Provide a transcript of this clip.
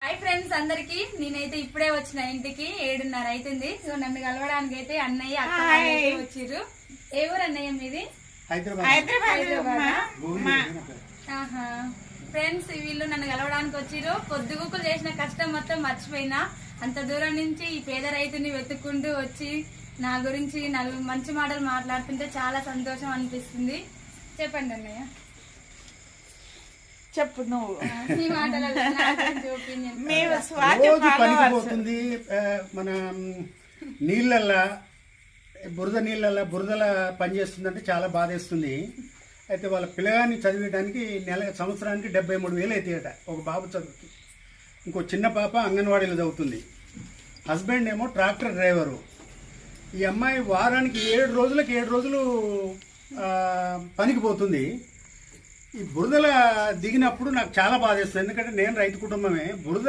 Hi friends అందరికి, నేనైతే ఇప్పుడే వచ్చిన ఇంటికి 7:30 అవుతుంది. సో నన్ను కలవడానికి అయితే అన్నయ్య అక్క వచ్చిర్రు. ఏ ఊరు అన్నయ్య మీది? ఫ్రెండ్స్ వీళ్ళు నన్ను కలవడానికి వచ్చిర్రు. పొద్దుగుకులు చేసిన కష్టం మొత్తం మర్చిపోయినా. అంత దూరం నుంచి ఈ పేద రైతుని వెతుక్కుంటూ వచ్చి నా గురించి మంచి మాటలు మాట్లాడుతుంటే చాలా సంతోషం అనిపిస్తుంది. చెప్పండి అన్నయ్య. చెప్పు నువ్వు. ఈ మాటలలో నా గురించి ఒపీనియన్. పనికిపోతుంది. మన నీళ్ళల్లా బురదల పనిచేస్తుందంటే చాలా బాధేస్తుంది. అయితే వాళ్ళ పిల్లగాన్ని చదివేయడానికి సంవత్సరానికి 73,000 అవుతాయట ఒక బాబు చదువుకి. ఇంకో చిన్న పాప అంగన్వాడీలో చదువుతుంది. హస్బెండ్ ఏమో ట్రాక్టర్ డ్రైవరు. ఈ అమ్మాయి వారానికి 7 రోజులు పనికి పోతుంది. ఈ బురదల దిగినప్పుడు నాకు చాలా బాధేస్తుంది. ఎందుకంటే నేను రైతు కుటుంబమే. బురద